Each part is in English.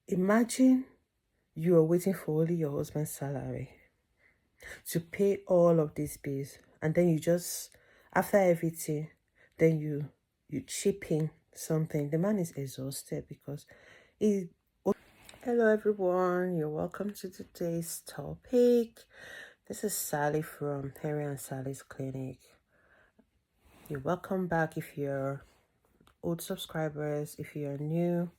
Imagine you are waiting for only your husband's salary to pay all of these bills, and then you just, after everything, then you chip in something. The man is exhausted because he. Hello everyone, you're welcome to today's topic. This is Sally from Harry and Sally's Clinic. You're welcome back if you're old subscribers. If you're new,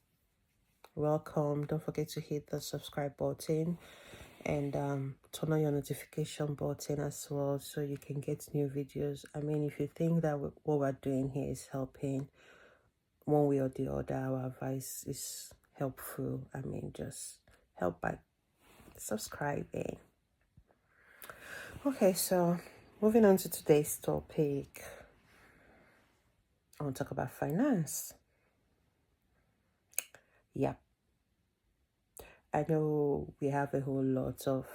welcome. Don't forget to hit the subscribe button and turn on your notification button as well so you can get new videos. I mean, if you think that what we're doing here is helping one way or the other, our advice is helpful. I mean, just help by subscribing. Okay, so moving on to today's topic, I want to talk about finance. Yeah, I know we have a whole lot of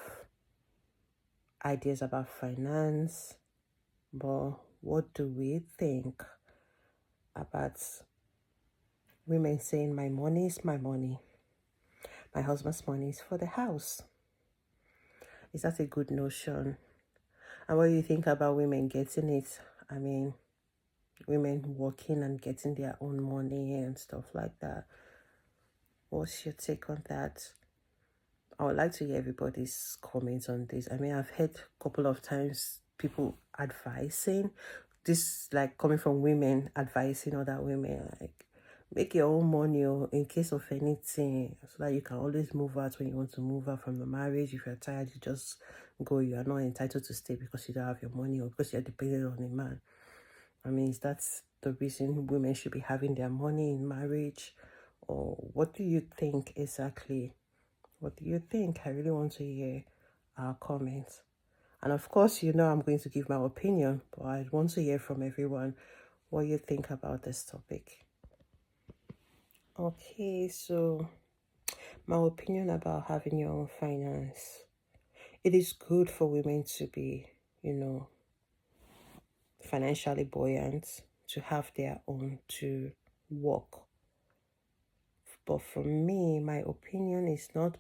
ideas about finance, but what do we think about women saying my money is my money, my husband's money is for the house? Is that a good notion? And what do you think about women getting it? I mean, women working and getting their own money and stuff like that. What's your take on that? I would like to hear everybody's comments on this. I mean, I've heard a couple of times people advising this, like coming from women advising other women, like make your own money or in case of anything, so that you can always move out when you want to move out from the marriage. If you're tired, you just go. You are not entitled to stay because you don't have your money or because you're dependent on a man. I mean, that's the reason women should be having their money in marriage? Or what do you think exactly? What do you think? I really want to hear our comments. And of course, you know I'm going to give my opinion, but I want to hear from everyone what you think about this topic. Okay, so my opinion about having your own finance. It is good for women to be, financially buoyant, to have their own, to work. But for me, my opinion is not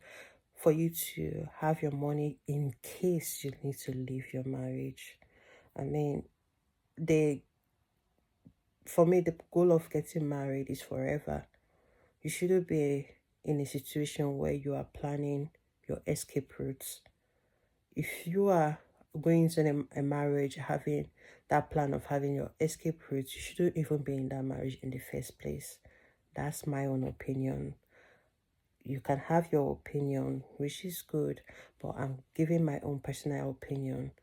for you to have your money in case you need to leave your marriage. I mean, for me, the goal of getting married is forever. You shouldn't be in a situation where you are planning your escape routes. If you are going into a marriage having that plan of having your escape routes, you shouldn't even be in that marriage in the first place. That's my own opinion. You can have your opinion, which is good, but I'm giving my own personal opinion.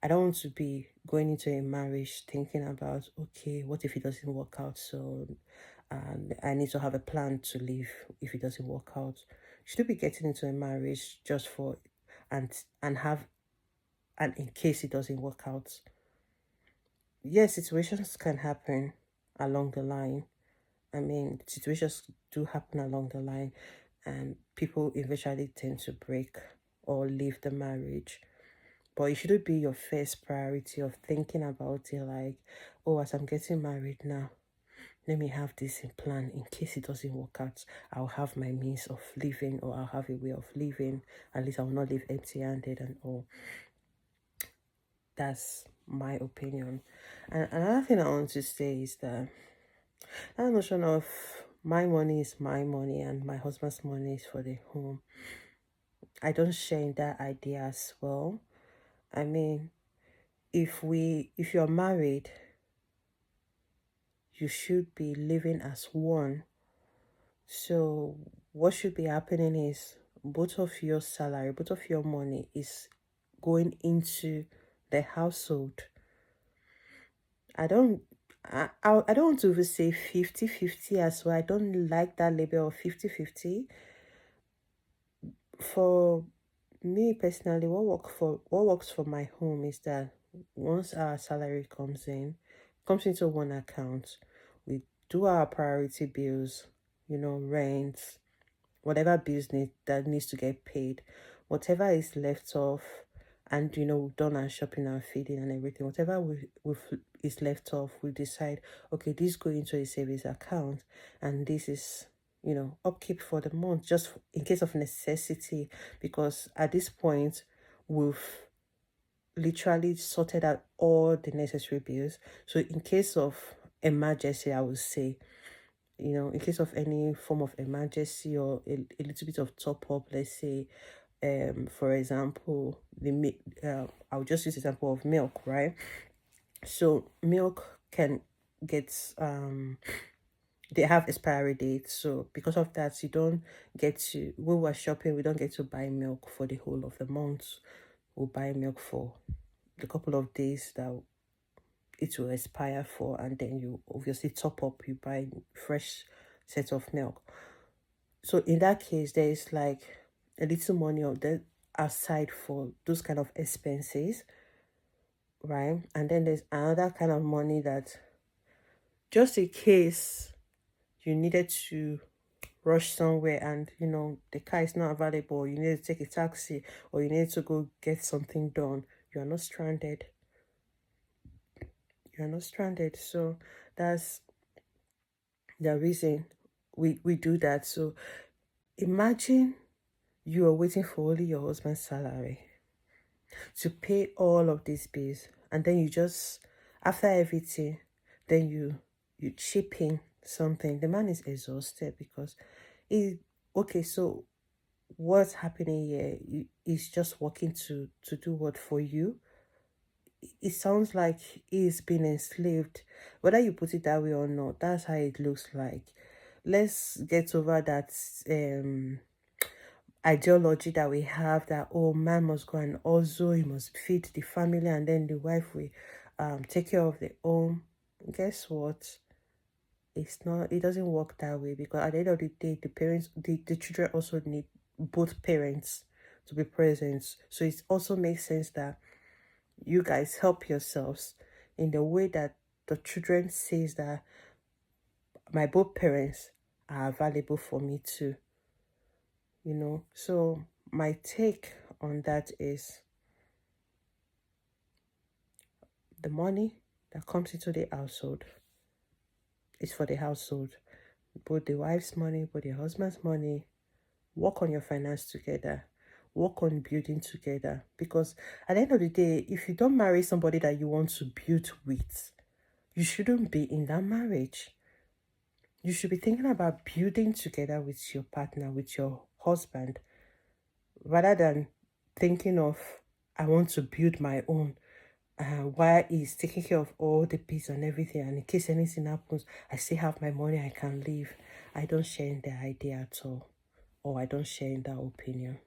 I don't want to be going into a marriage thinking about, okay, what if it doesn't work out? So I need to have a plan to leave if it doesn't work out. You should be getting into a marriage just for and have, and in case it doesn't work out. Yes, situations can happen along the line. I mean, situations do happen along the line, and people eventually tend to break or leave the marriage. But it shouldn't be your first priority of thinking about it like, oh, as I'm getting married now, let me have this in plan in case it doesn't work out. I'll have my means of living, or I'll have a way of living. At least I will not live empty-handed and all. That's my opinion. And another thing I want to say is that notion of my money is my money and my husband's money is for the home, I don't share in that idea as well. I mean, if you're married, you should be living as one. So what should be happening is both of your salary, both of your money is going into the household. I don't I don't want to say 50-50 as well. I don't like that label of 50-50. For me personally, what works for my home is that once our salary comes into one account, we do our priority bills, rent, whatever business that needs to get paid, whatever is left off, and we've done our shopping and feeding and everything, whatever is left off, we decide, okay, this go into a savings account, and this is upkeep for the month, just in case of necessity, because at this point we've literally sorted out all the necessary bills. So in case of emergency, I would say, in case of any form of emergency or a little bit of top up, let's say, for example, I'll just use example of milk, right? So milk can get they have expiry dates, so because of that, you don't get to when we're shopping, we don't get to buy milk for the whole of the month. We'll buy milk for the couple of days that it will expire for, and then you obviously top up, you buy fresh set of milk. So in that case, there is like a little money of that aside for those kind of expenses, right? And then there's another kind of money that, just in case you needed to rush somewhere and the car is not available, you need to take a taxi, or you need to go get something done, you are not stranded. You're not stranded. So that's the reason we do that. So imagine you are waiting for only your husband's salary to pay all of these bills, and then you just, after everything, then you chip in something. The man is exhausted because he okay. So what's happening here? He's just working to do what for you. It sounds like he's been enslaved. Whether you put it that way or not, that's how it looks like. Let's get over that ideology that we have, that oh, man must go and also he must feed the family, and then the wife will take care of the home. Guess what? It's not, it doesn't work that way, because at the end of the day, the children also need both parents to be present. So it also makes sense that you guys help yourselves in the way that the children says that my both parents are available for me too. So my take on that is the money that comes into the household is for the household, both the wife's money, both the husband's money. Work on your finance together, work on building together, because at the end of the day, if you don't marry somebody that you want to build with, you shouldn't be in that marriage. You should be thinking about building together with your partner, with your husband, rather than thinking of, I want to build my own, while he's taking care of all the bills and everything. And in case anything happens, I still have my money, I can leave. I don't share in the idea at all, or I don't share in that opinion.